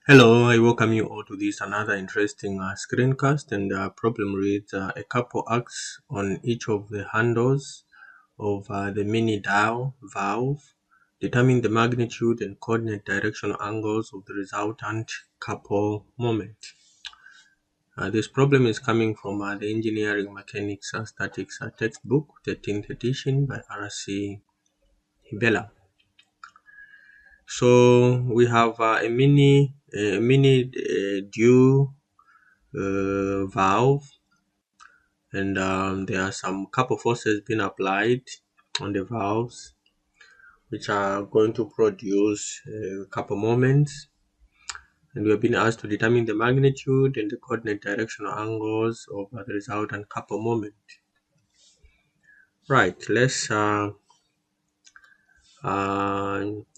Hello, I welcome you all to this another interesting screencast, and the problem reads a couple acts on each of the handles of the minidual valve. Determine the magnitude and coordinate directional angles of the resultant couple moment. This problem is coming from the Engineering Mechanics and Statics textbook, 13th edition by R.C. Hibbeler. So we have a minidual valve, and there are some couple forces being applied on the valves, which are going to produce a couple moments, and we have been asked to determine the magnitude and the coordinate directional angles of the resultant couple moment. Right, let's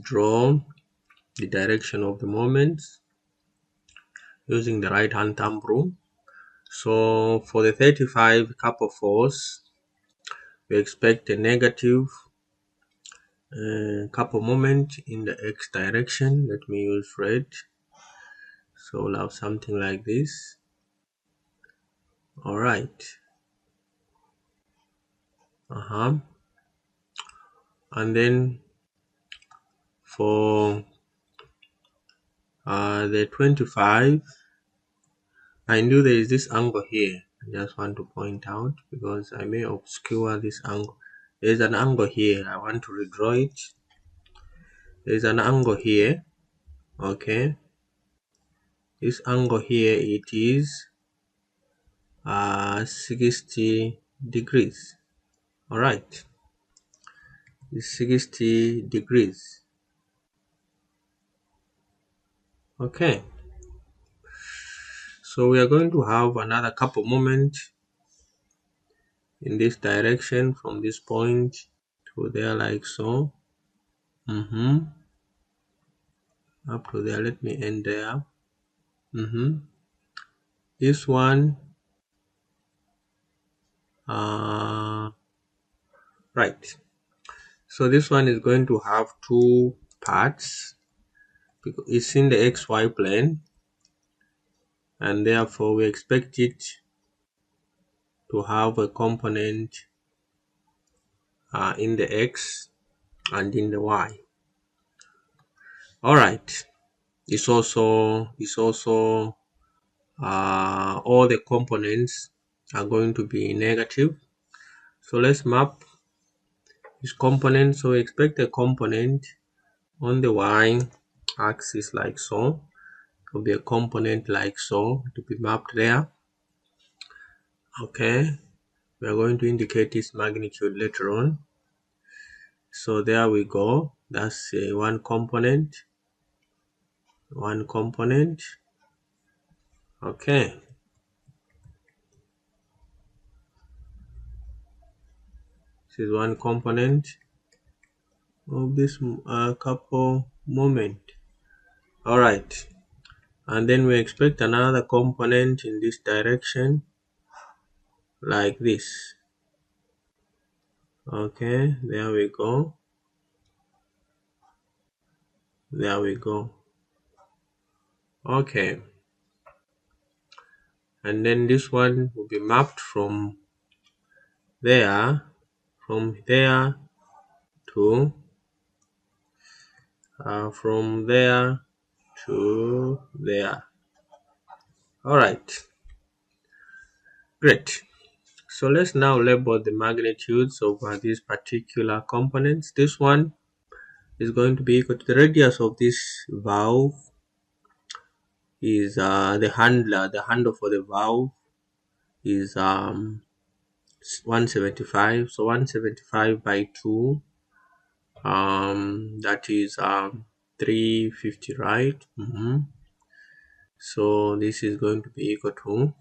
draw the direction of the moments using the right hand thumb rule. So for the 35 couple force, we expect a negative couple moment in the x direction. Let me use red. So we'll have something like this. All right. And then for the 25, I knew there is this angle here. I just want to point out because I may obscure this angle. There's an angle here. I want to redraw it. There's an angle here. Okay. This angle here, it is 60 degrees. All right. It's 60 degrees. Okay. So we are going to have another couple moment in this direction from this point to there, like so. Up to there. Let me end there. This one, right. So this one is going to have two parts because it's in the XY plane, and therefore we expect it to have a component in the X and in the Y. All right. It's also all the components are going to be negative. So let's map this component. So we expect a component on the Y axis like so. It will be a component like so to be mapped there. Okay, we are going to indicate its magnitude later on. So there we go. That's one component. Okay. This is one component of this couple moment. All right, and then we expect another component in this direction like this. Okay, there we go. Okay, and then this one will be mapped from there to there. All right, great. So let's now label the magnitudes of these particular components. This one is going to be equal to the radius of this valve is the handle for the valve is 175. So 175 by 2, that is 350, right? So this is going to be equal to,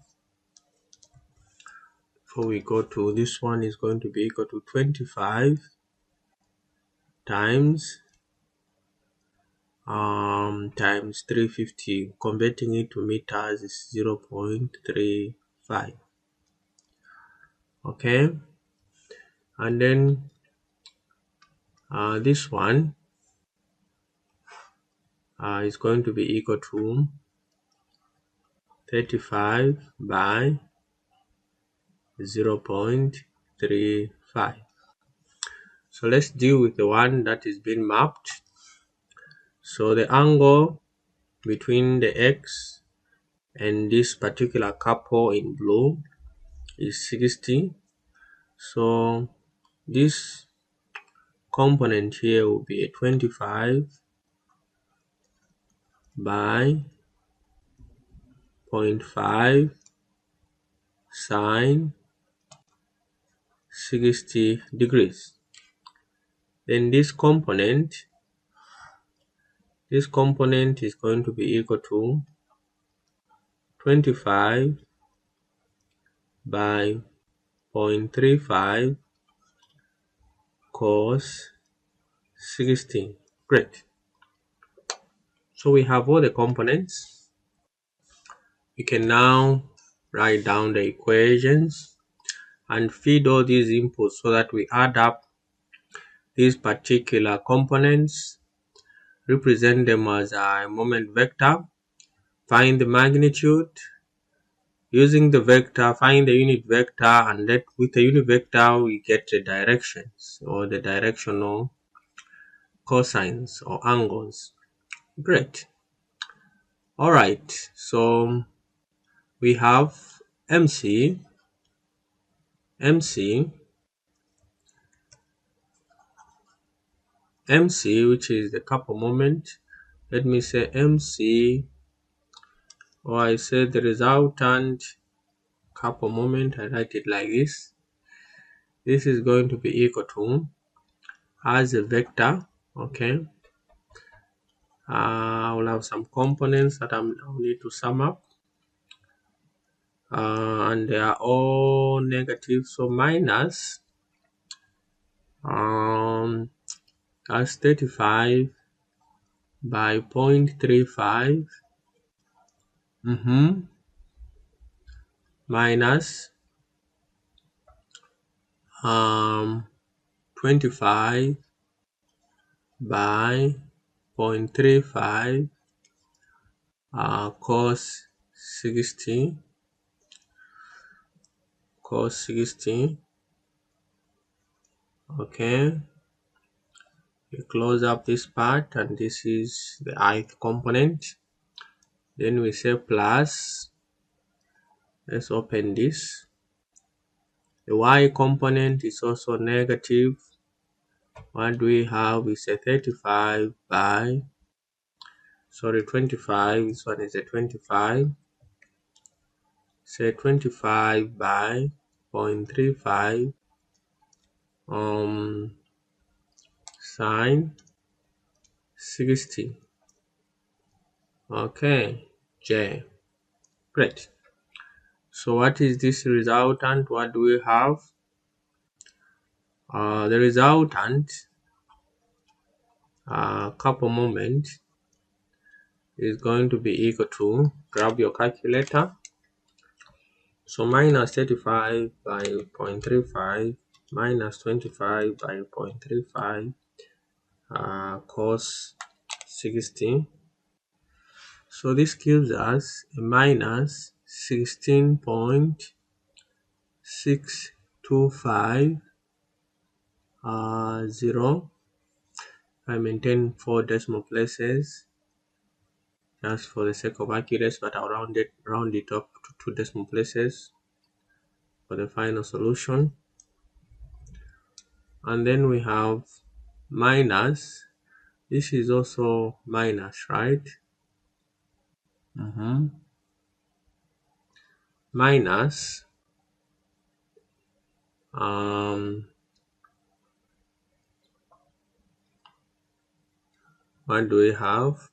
before we go to this one, is going to be equal to 25 times 350. Converting it to meters is 0.35. Okay, and then this one is going to be equal to 35 by 0.35. So let's deal with the one that is being mapped. So the angle between the X and this particular couple in blue is 60. So this component here will be a 25 by 0.5 sine 60 degrees. Then this component is going to be equal to 25 by 0.35 cos 60. Great. So we have all the components. We can now write down the equations and feed all these inputs so that we add up these particular components, represent them as a moment vector, find the magnitude, using the vector, find the unit vector, and that with the unit vector we get the directions or the directional cosines or angles. Great. Alright, so we have MC, which is the couple moment. Let me say MC, or I say the resultant couple moment. I write it like this. This is going to be equal to, as a vector, okay. I will have some components that I'll need to sum up, and they are all negative. So minus that's 35 by 0.35 minus 25 by 0.35 cos 60 okay. We close up this part, and this is the ith component. Then we say plus, let's open this. The y component is also negative. What do we have? We say 35 by, 25, this one is a 25. Say 25 by 0.35 sine 60. Okay, J. Great. So what is this resultant? What do we have? The resultant couple moment is going to be equal to, grab your calculator. So minus 35 by 0.35 minus 25 by 0.35 cos 60. So this gives us a minus 16.625 I maintain 4 decimal places just for the sake of accuracy, but I'll round it up to 2 decimal places for the final solution. And then we have minus, this is also minus, right? Minus what do we have?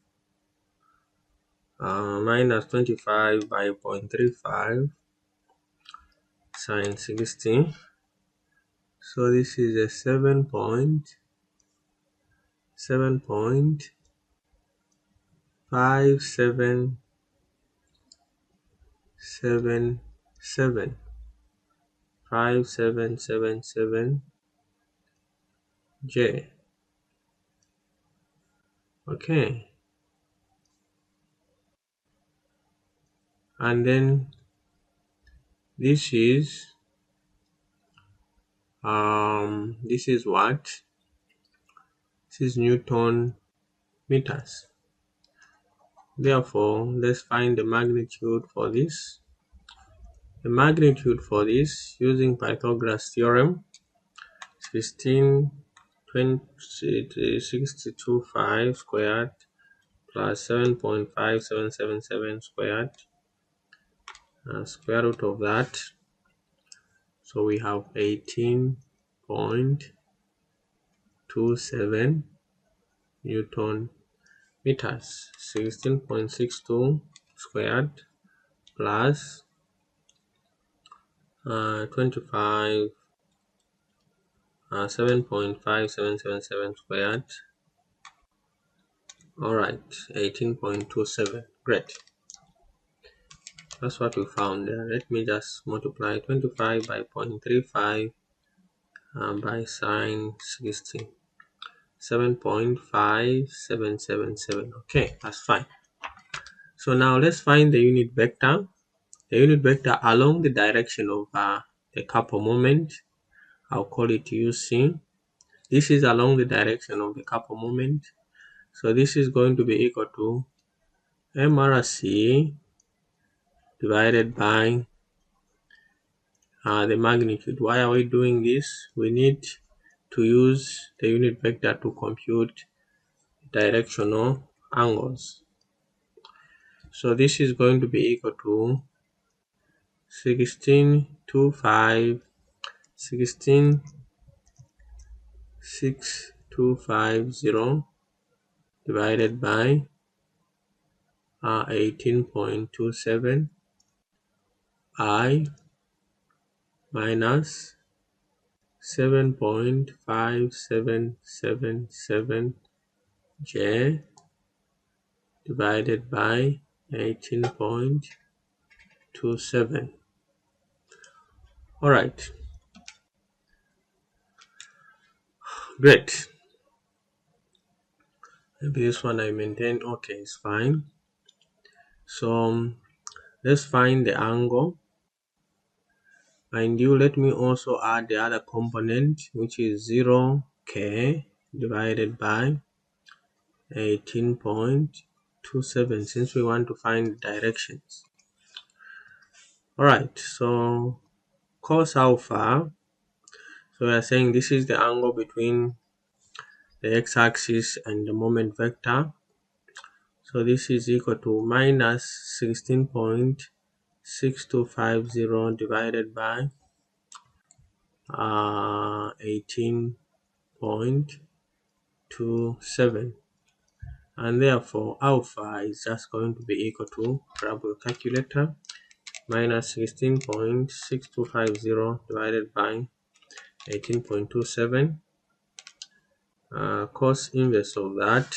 Minus 25 by 0.35 sine 60. So this is a 5777 J. Okay, and then this is what? This is Newton meters. Therefore, let's find the magnitude for this. The magnitude for this, using Pythagoras theorem, 16.62.5 squared plus 7.5777 squared, square root of that. So we have 18.27 Newton meters. 16.62 squared plus 25 7.5777 squared. Alright, 18.27. Great. That's what we found there. Let me just multiply 25 by 0.35 by sine 60. 7.5777. Okay, that's fine. So now let's find the unit vector. The unit vector along the direction of the couple moment. I'll call it UC. This is along the direction of the couple moment. So this is going to be equal to MRC divided by the magnitude. Why are we doing this? We need to use the unit vector to compute directional angles. So this is going to be equal to 16.650 divided by 18.27 I minus 7.5777 J divided by 18.27. Alright, great. Maybe this one I maintain. Okay, it's fine. So let's find the angle. Mind you, let me also add the other component, which is 0K divided by 18.27, since we want to find directions. Alright, so cos alpha. So we are saying this is the angle between the x-axis and the moment vector. So this is equal to minus 16.6250 divided by 18.27, and therefore alpha is just going to be equal to, grab your calculator, minus 16.6250 divided by 18.27. Cos inverse of that,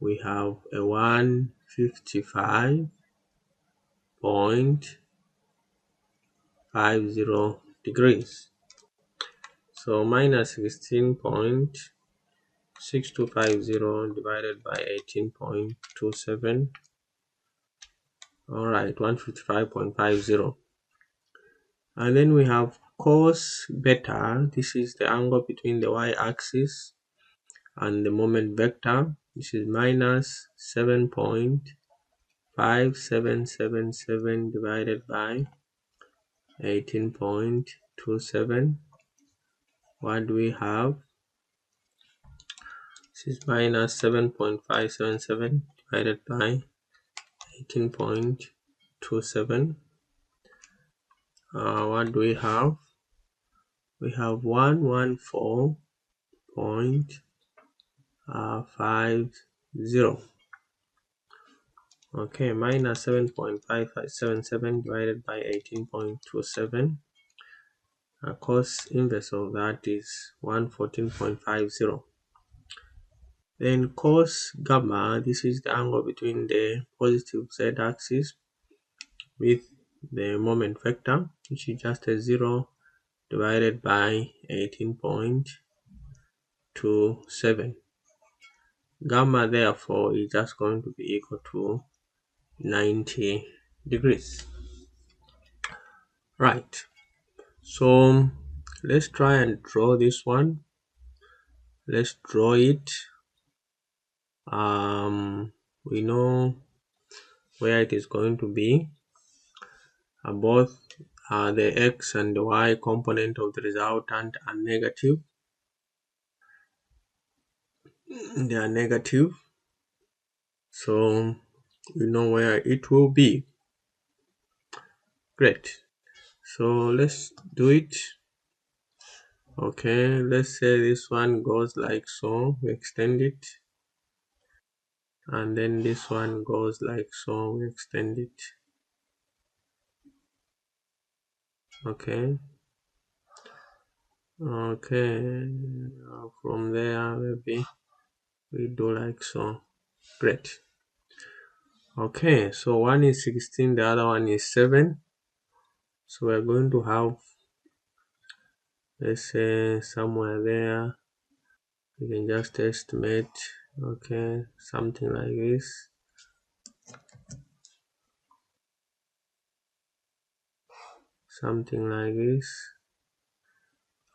we have a 155.50 degrees. So minus 16.6250 divided by 18.27. Alright, 155.50. And then we have cos beta. This is the angle between the y-axis and the moment vector. This is minus 7.5777 divided by 18.27. What do we have? This is minus 7.577 divided by 18.27. What do we have? We have 114.50. Okay, minus 7.5577 divided by 18.27. Cos inverse of that is 114.50. Then cos gamma, this is the angle between the positive z-axis with the moment vector, which is just a 0 divided by 18.27. Gamma therefore is just going to be equal to 90 degrees. Right. So let's try and draw this one. Let's draw it. We know where it is going to be. Both the x and the y component of the resultant are negative. They are negative. So we know where it will be. Great. So let's do it. Okay, let's say this one goes like so. We extend it. And then this one goes like so. We extend it. Okay. Okay. From there, maybe we do like so. Great. Okay, so one is 16, the other one is 7. So we're going to have, let's say, somewhere there. We can just estimate, okay, something like this. Something like this.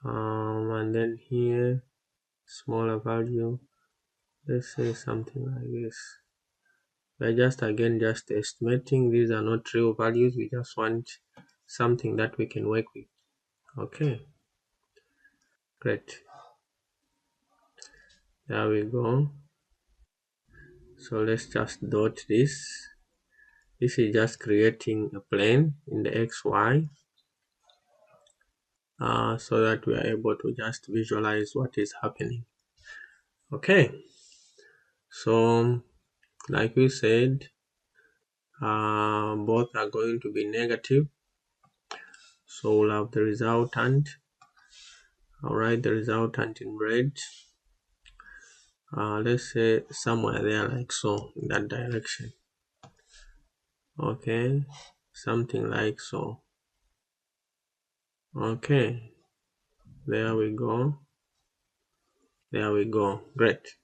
And then here, smaller value, let's say something like this. We're just estimating. These are not real values. We just want something that we can work with. Okay, great. There we go. So let's just dot this. This is just creating a plane in the XY so that we are able to just visualize what is happening. Okay, so like we said, both are going to be negative. So we'll have the resultant. I'll write the resultant in red. Let's say somewhere there like so, in that direction. Okay, something like so. Okay, there we go. There we go. Great.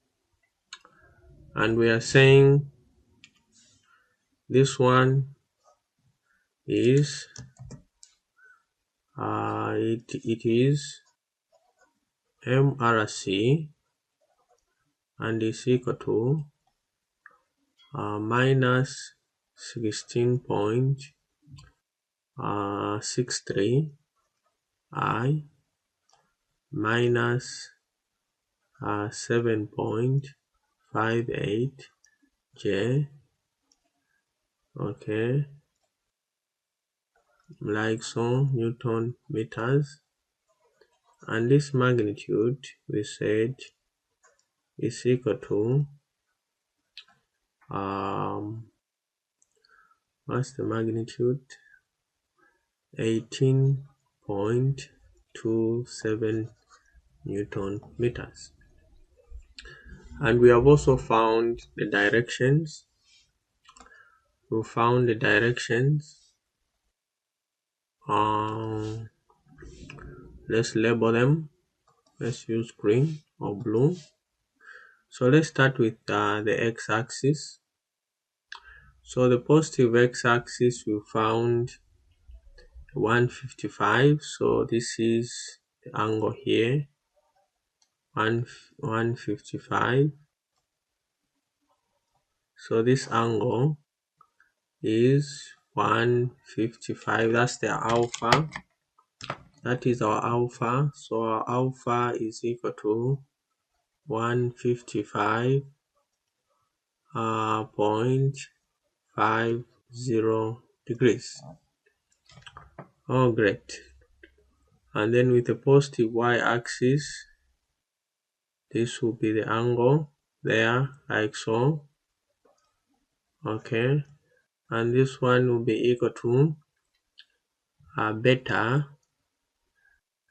And we are saying this one is it is MRC and is equal to minus 16.63 I minus 7.58 J. Okay, like so, Newton meters. And this magnitude we said is equal to what's the magnitude? 18.27 Newton meters. And we have also found the directions. We found the directions. Let's label them. Let's use green or blue. So let's start with the x-axis. So the positive x-axis we found 155. So this is the angle here, 155. So this angle is 155. That's the alpha. That is our alpha. So our alpha is equal to 155.50 degrees. Oh, great. And then with the positive y-axis, this will be the angle there, like so. Okay, and this one will be equal to beta.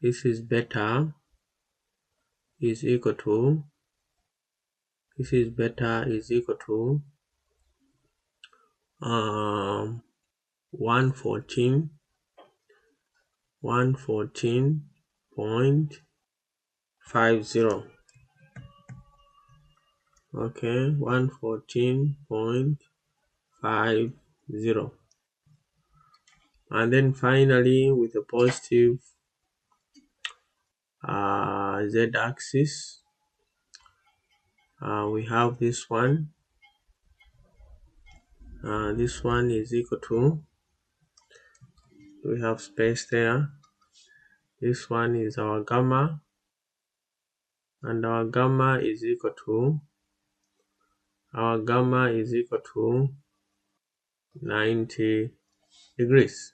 This is beta is equal to 114.50. Okay, 114.50. And then finally, with a positive z-axis, we have this one. This one is equal to, we have space there. This one is our gamma, and our gamma is equal to 90 degrees.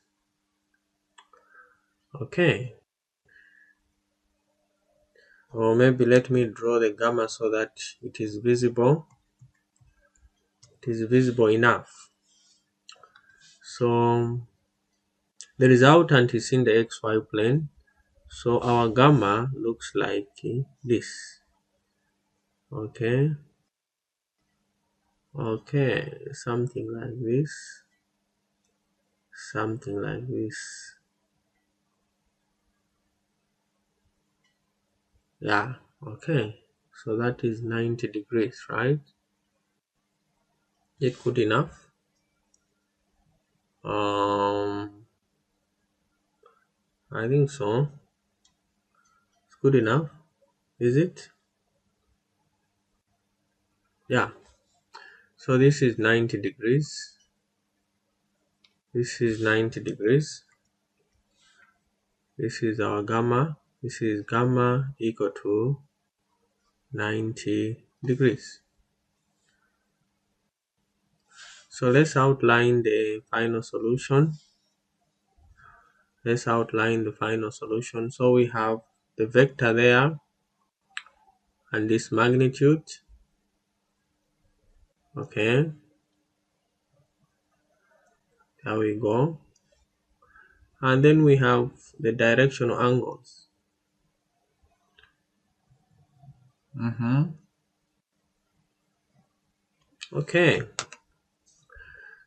Okay, or maybe let me draw the gamma so that it is visible. It is visible enough. So the resultant is in the xy plane, so our gamma looks like this. Okay, something like this, yeah. Okay, so that is 90 degrees, right? Is it good enough? I think so. It's good enough, is it? Yeah. So this is 90 degrees. This is 90 degrees. This is our gamma. This is gamma equal to 90 degrees. So let's outline the final solution. So we have the vector there and this magnitude. Okay, there we go. And then we have the directional angles. Okay,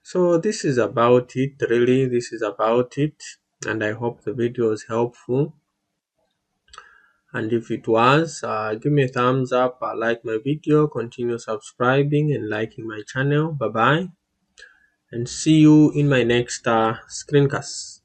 so this is about it, really. This is about it, and I hope the video was helpful. And if it was, give me a thumbs up, like my video, continue subscribing and liking my channel. Bye bye, and see you in my next screencast.